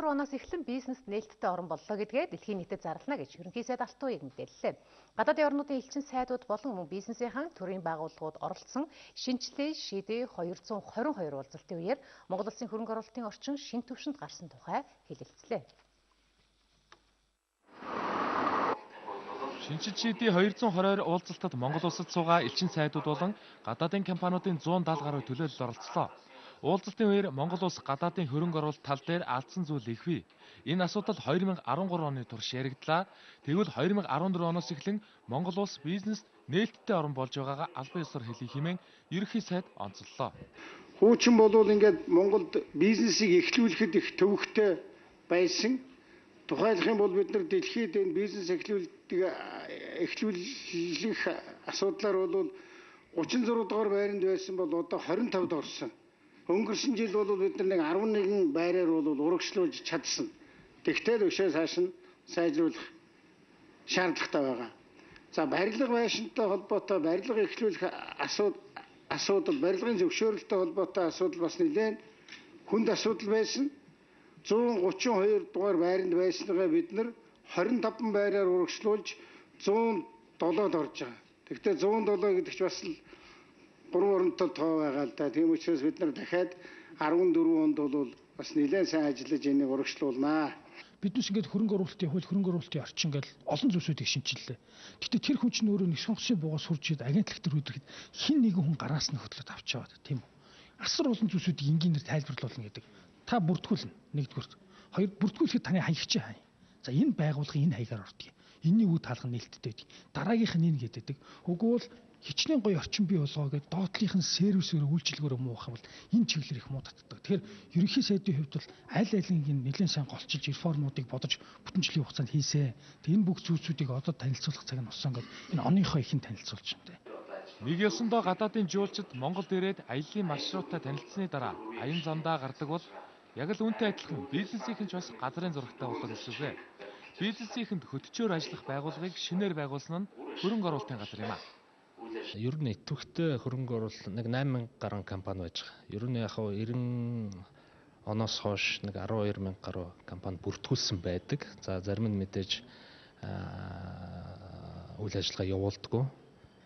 оноос эхлэн бизнест нээлттэй орон боллоо гэдгээ дэлхийн нийтэд зарлана гэж ерөнхий сайд Алт Уяг мэдээллээ. Гадаадын орнуудын элчин сайдууд болон мөн бизнесийн төрийн байгууллагууд оролцсон шинжилгээ шийдвэр 222 уулзалтын үеэр Монгол Улсын хөрөнгө оруулалтын орчин шин түвшинд гарсан тухай хэлэлцлээ. Шинжил шийдвэрийн 222 уулзалтад Монгол улсад суугаа элчин сайдууд болон гадаадын компаниудын 170 гаруй төлөөлөл оролцлоо. Уулзалтын үеэр Монгол улс гадаадын хөрөнгө оруулалт тал дээр алдсан зүйл ихвээ. Энэ асуудал 2013 оны турш яригдлаа. Тэгвэл 2014 оноос эхлэн Монгол улс бизнест нээлттэй орон болж байгаагаа албан ёсоор хэлэх хэмээн ерөнхий сайд онцоллоо. Хуучин болвол ингээд Монголд бизнесийг эхлүүлэхэд их төвөгтэй байсан. Тухайлах юм бол бид нар дэлхийд энэ бизнес эхлүүлэх асуудлаар бол 36 дугаар байранд байсан бол одоо 25-д орсон. Өнгөрсөн жил бол бид нар 11 байраар бол урагшлуулж чадсан. Тэгтэл өшөөс хааш нь сайжруулах шаардлагатай байгаа. За барилга байшинтай холбоотой барилга эхлүүлэх асуудал, барилгын зөвшөөрлөлтөй холбоотой асуудал бас нэлээд хүнд асуудал байсан. 132 дугаар байранд байсныгаа бид нар 25 байраар урагшлуулж 107-д орж байгаа. Тэгвэл 107 гэдэг чинь бас 3 оронтой тоо байгаа л да. Тийм учраас бид нар дахиад 14 онд бол бас нэлээд сайн ажиллаж энийг урагшлуулнаа. Биднес ингээд хөрөнгө оруулалтын хууль, хөрөнгө оруулалтын орчин гэл олон зүйлсүүдийг шинжиллээ. Гэтэ тэр хүн чинь өөрөө нэг сонгосын буугаас хурж ихэд агентлаг төр өдрөхэд хин нэгэн хүн гараас нь хөдлөд авч яваад тийм үү. Асар олон зүйлсүүдийг энгийнээр тайлбарлуулна гэдэг. Та бүртгүүлнэ нэгдүгээр. Хоёр бүртгүүлэхэд таны хаягч хай. За энэ байгууллага энэ хаягаар ордог. Энийн үе таалга нээлттэй байдаг. Дараагийнх нь энэ гэдэг. Үгүй бол хичнээн гоё орчин бий болгоо гэдэг доотлынх нь сервисээр үйлчилгөөр муухай бол энэ чиглэлээр их муу татдаг. Тэгэхээр ерөнхий сайдын хувьд бол аль алингийн нэлээд сайн голчилж реформуудыг бодож бүтэн жилийн хугацаанд хийсэ. Тэг энэ бүх зүйлсүүдийг одоо танилцуулах цаг нь болсон гэдэг. Энэ оныхоо ихэнд танилцуулж байна. Нэг ёсондоо гадаадын жуулчид Монголд ирээд аяллаа маршруттай танилцсны дараа аян замдаа гардаг бол яг л үүнтэй адилхан бизнесийнхэн ч бас газрын зурагтай болоод өсвөө. Бизнесийнхэнд хөтчөөр ажиллах байгууллагыг шинээр байгуулсан нь хөрөнгө оруулалтын газар юм а. Ер нь идэвхтэй хөрөнгө оруулалт нэг 8000 гаруй компани байж байгаа. Ер нь яг 90 оноос хойш нэг 12000 гаруй компани бүртгүүлсэн байдаг. За зарим нь мэдээж үйл ажиллагаа явуулдаггүй.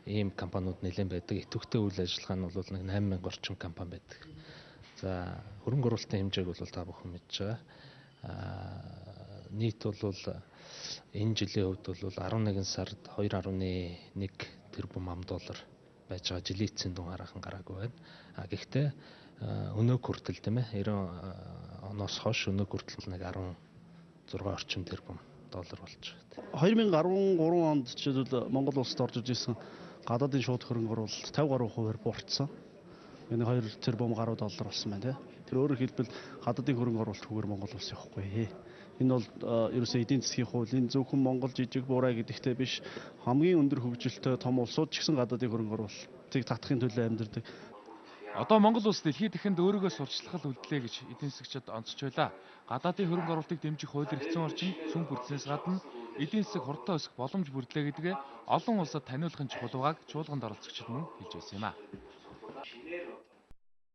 Ийм компаниуд нэлээд байдаг. Идэвхтэй үйл ажиллагаа нь бол нэг 8000 орчим компани байдаг. За хөрөнгө оруулалтын хэмжээг бол та бүхэн мэдж байгаа. Нийт бол энэ жилийн хувьд бол 11 сард 2.1 тэрбум $. Байж байгаа жилийн эцсийн дун хараахан гараагүй байна. Гэхдээ өнөөг хүртэл тийм ээ 90 оноос хойш өнөөг хүртэл нэг 16 орчим тэрбум $. болж байгаа. 2013 онд жишээлбэл Монгол улсад орж ирсэн гадаадын шууд хөрөнгө оруулалт 50 гаруй хувиар буурсан. Энэ 2 тэрбум гаруй $. Болсон байна тийм. Тэр өөрөөр хэлбэл гадаадын хөрөнгө оруулалт хүгээр Монгол улс явахгүй. Энэ бол ерөөсөө эдийн засгийн хуулийн зөвхөн Монгол жижиг буурай гэдэгтэй биш хамгийн өндөр хөгжилтэй том улсууд ч гэсэн гадаадын хөрөнгө оруулалтыг татахын төлөө амьдардаг. Одоо Монгол улс дэлхийд ихэнд өөрийгөө сурчлахал үлдлээ гэж эдийн засгчид онцолж байлаа. Гадаадын хөрөнгө оруулалтыг дэмжих хууль эрхцэн орчин сүм бүрдснээс гадна эдийн засаг хурдтай өсөх боломж бүрдлээ гэдгээ олон улсад таниулахын чухал байгааг чуулганд оролцогчид мөн хэлж байсан юм а.